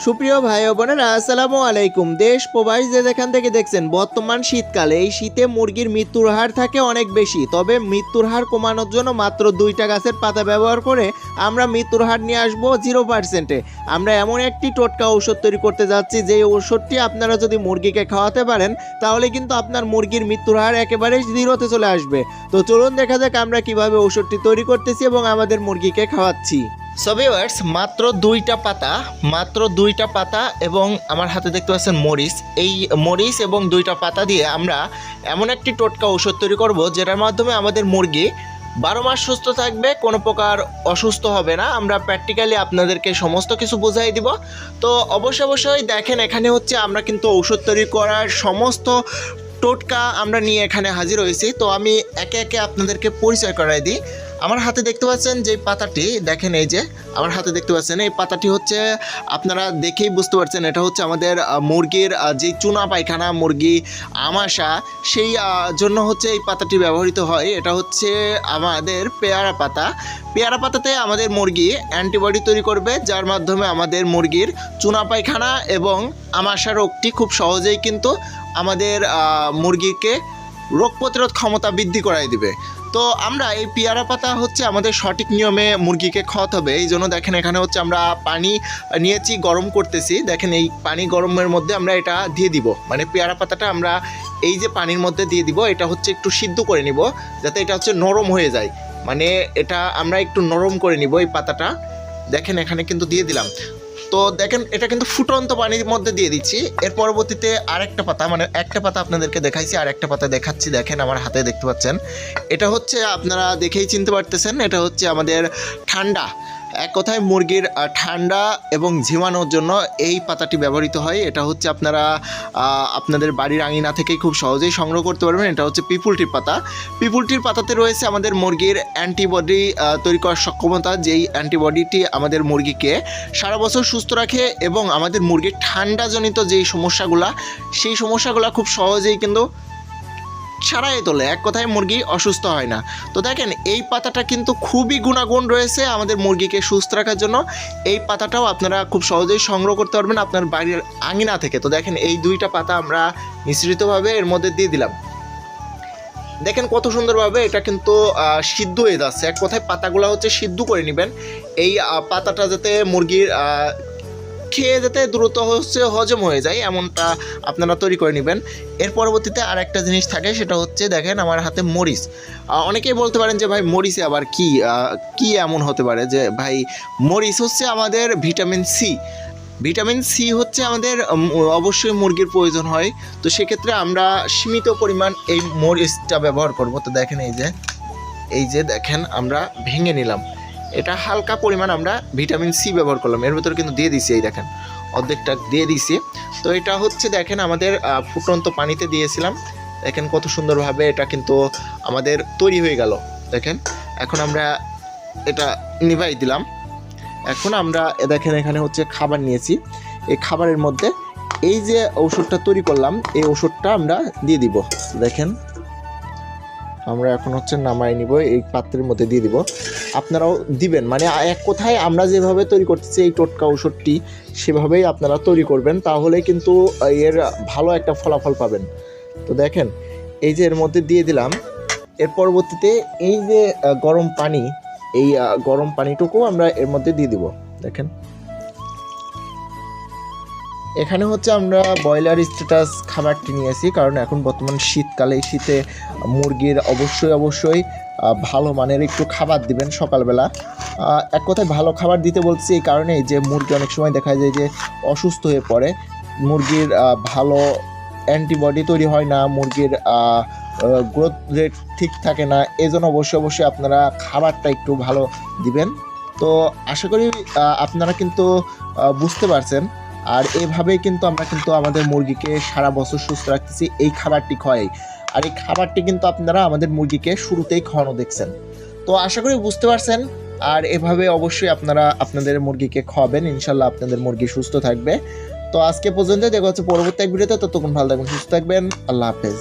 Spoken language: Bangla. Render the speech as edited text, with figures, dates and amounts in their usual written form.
সুপ্রিয় ভাই ও বোনেরা, আসসালামু আলাইকুম। দেশ প্রবাস যে যেখান থেকে দেখছেন, বর্তমান শীতকালে এই শীতে মুরগির মৃত্যুর হার থাকে অনেক বেশি। তবে মৃত্যুর হার কমানোর জন্য মাত্র 2টা গাছের পাতা ব্যবহার করে আমরা মৃত্যুর হার নিয়ে আসবো 0%-এ। আমরা এমন একটি টোটকা ঔষধ তৈরি করতে যাচ্ছি, যে ঔষধটি আপনারা যদি মুরগিকে খাওয়াতে পারেন তাহলে কিন্তু আপনার মুরগির মৃত্যুর হার একেবারে 0-তে চলে আসবে। তো চলুন দেখা যাক আমরা কিভাবে ঔষধটি তৈরি করতেছি এবং আমাদের মুরগিকে খাওয়াচ্ছি। সো ভিউয়ার্স, মাত্র 2টা পাতা এবং আমার হাতে দেখতে পাচ্ছেন মরিচ। এই মরিচ এবং 2টা পাতা দিয়ে আমরা এমন একটি টোটকা ঔষধ তৈরি করব, যেটার মাধ্যমে আমাদের মুরগি 12 মাস সুস্থ থাকবে, কোনো প্রকার অসুস্থ হবে না। আমরা প্র্যাকটিক্যালি আপনাদেরকে সমস্ত কিছু বুঝাই দিব। তো অবশ্যই দেখেন, এখানে হচ্ছে আমরা কিন্তু ঔষধ তৈরি করার সমস্ত টোটকা আমরা নিয়ে এখানে হাজির হয়েছি। তো আমি একে একে আপনাদেরকে পরিচয় করাই দিই। আমার হাতে দেখতে পাচ্ছেন যে পাতাটি, দেখেন এই যে আমার হাতে দেখতে পাচ্ছেন এই পাতাটি হচ্ছে, আপনারা দেখেই বুঝতে পারছেন এটা হচ্ছে আমাদের মুরগির যে চুনা পায়খানা, মুরগি আমাশা, সেই জন্য হচ্ছে এই পাতাটি ব্যবহৃত হয়। এটা হচ্ছে আমাদের পেয়ারা পাতা। পেয়ারা পাতাতে আমাদের মুরগি অ্যান্টিবডি তৈরি করবে, যার মাধ্যমে আমাদের মুরগির চুনা পায়খানা এবং আমাশা রোগটি খুব সহজেই কিন্তু আমাদের মুরগিকে রোগ প্রতিরোধ ক্ষমতা বৃদ্ধি করাই দিবে। তো আমরা এই পেয়ারা পাতা হচ্ছে আমাদের সঠিক নিয়মে মুরগিকে খাওয়াতে হবে। এই জন্য দেখেন এখানে হচ্ছে আমরা পানি নিয়েছি, গরম করতেছি। দেখেন এই পানি গরমের মধ্যে আমরা এটা দিয়ে দিব, মানে পেয়ারা পাতাটা আমরা এই যে পানির মধ্যে দিয়ে দিব। এটা হচ্ছে একটু সিদ্ধ করে নিব, যাতে এটা হচ্ছে নরম হয়ে যায়। মানে এটা আমরা একটু নরম করে নিব এই পাতাটা। দেখেন এখানে কিন্তু দিয়ে দিলাম। তো দেখেন এটা কিন্তু ফুটন্ত পানির মধ্যে দিয়ে দিচ্ছি। এর পরবর্তীতে আরেকটা পাতা, মানে একটা পাতা আপনাদেরকে দেখাইছি, আর একটা পাতা দেখাচ্ছি। দেখেন আমার হাতে দেখতে পাচ্ছেন, এটা হচ্ছে আপনারা দেখেই চিনতে পারতেছেন, এটা হচ্ছে আমাদের ঠান্ডা। এক কথায় মুরগির ঠান্ডা এবং ঝিমানোর জন্য এই পাতাটি ব্যবহৃত হয়। এটা হচ্ছে আপনারা আপনাদের বাড়ির আঙিনা থেকেই খুব সহজেই সংগ্রহ করতে পারবেন। এটা হচ্ছে পিপুলটির পাতা। পিপুলটির পাতাতে রয়েছে আমাদের মুরগির অ্যান্টিবডি তৈরি করার সক্ষমতা, যেই অ্যান্টিবডিটি আমাদের মুরগিকে সারা বছর সুস্থ রাখে এবং আমাদের মুরগির ঠান্ডাজনিত যেই সমস্যাগুলো, সেই সমস্যাগুলো খুব সহজেই কিন্তু সারাই তোলে। এক কথায় মুরগি অসুস্থ হয় না। তো দেখেন এই পাতাটা কিন্তু খুবই গুণাগুণ রয়েছে আমাদের মুরগিকে সুস্থ রাখার জন্য। এই পাতাটাও আপনারা খুব সহজেই সংগ্রহ করতে পারবেন আপনার বাড়ির আঙিনা থেকে। তো দেখেন এই 2টা পাতা আমরা মিশ্রিতভাবে এর মধ্যে দিয়ে দিলাম। দেখেন কত সুন্দরভাবে এটা কিন্তু সিদ্ধ হয়ে যাচ্ছে। এক কথায় পাতাগুলো হচ্ছে সিদ্ধ করে নেবেন, এই পাতাটা যাতে মুরগির খেয়ে যাতে দ্রুত হচ্ছে হজম হয়ে যায়, এমনটা আপনারা তৈরি করে নেবেন। এর পরবর্তীতে আর একটা জিনিস থাকে, সেটা হচ্ছে দেখেন আমার হাতে মরিচ। অনেকেই বলতে পারেন যে ভাই মরিচে আবার কি এমন হতে পারে, যে ভাই মরিচ হচ্ছে আমাদের ভিটামিন সি। ভিটামিন সি হচ্ছে আমাদের অবশ্যই মুরগির প্রয়োজন হয়। তো সেক্ষেত্রে আমরা সীমিত পরিমাণ এই মরিচটা ব্যবহার করব। তো দেখেন এই যে দেখেন আমরা ভেঙে নিলাম, এটা হালকা পরিমাণ আমরা ভিটামিন সি ব্যবহার করলাম। এর ভিতরে কিন্তু দিয়ে দিছি, এই দেখেন অর্ধেকটা দিয়ে দিছি। তো এটা হচ্ছে দেখেন আমাদের ফুটন্ত পানিতে দিয়েছিলাম। দেখেন কত সুন্দরভাবে এটা কিন্তু আমাদের তৈরি হয়ে গেল। দেখেন এখন আমরা এটা নিভাই দিলাম। এখন আমরা দেখেন এখানে হচ্ছে খাবার নিয়েছি, এই খাবারের মধ্যে এই যে ঔষধটা তৈরি করলাম, এই ওষুধটা আমরা দিয়ে দিব। দেখেন আমরা এখন হচ্ছে নামাই নিব, এই পাত্রের মধ্যে দিয়ে দিব। আপনারাও দিবেন, মানে এক কথায় আমরা যেভাবে তৈরি করতেছি এই টোটকা ঔষধটি, সেভাবেই আপনারা তৈরি করবেন, তাহলে কিন্তু এর ভালো একটা ফলাফল পাবেন। তো দেখেন এই যে এর মধ্যে দিয়ে দিলাম। এর পরবর্তীতে এই যে গরম পানি, এই গরম পানিটুকু আমরা এর মধ্যে দিয়ে দিব। দেখেন এখানে হচ্ছে আমরা ব্রয়লার স্ট্যাটাস খাবারটি নিয়েছি, কারণ এখন বর্তমান শীতকালে, এই শীতে মুরগির অবশ্যই ভালো মানের একটু খাবার দিবেন সকালবেলা। এক কথায় ভালো খাবার দিতে বলছি এই কারণেই যে মুরগি অনেক সময় দেখা যায় যে অসুস্থ হয়ে পড়ে, মুরগির ভালো অ্যান্টিবডি তৈরি হয় না, মুরগির গ্রোথ রেট ঠিক থাকে না। এই জন্য অবশ্যই আপনারা খাবারটা একটু ভালো দিবেন। তো আশা করি আপনারা কিন্তু বুঝতে পারছেন। আর এইভাবেই কিন্তু আমরা কিন্তু আমাদের মুরগিকে সারা বছর সুস্থ রাখতেছি এই খাবারটি খাওয়াই। আর এই খাবারটি কিন্তু আপনারা আমাদের মুরগিকে শুরুতেই খাওয়ানো দেখছেন। তো আশা করি বুঝতে পারছেন। আর এভাবে অবশ্যই আপনারা আপনাদের মুরগিকে খাওয়াবেন, ইনশাল্লাহ আপনাদের মুরগি সুস্থ থাকবে। তো আজকে পর্যন্ত দেখা হচ্ছে পরবর্তী এক ভিডিওতে। ততক্ষণ ভালো থাকবেন, সুস্থ থাকবেন। আল্লাহ হাফেজ।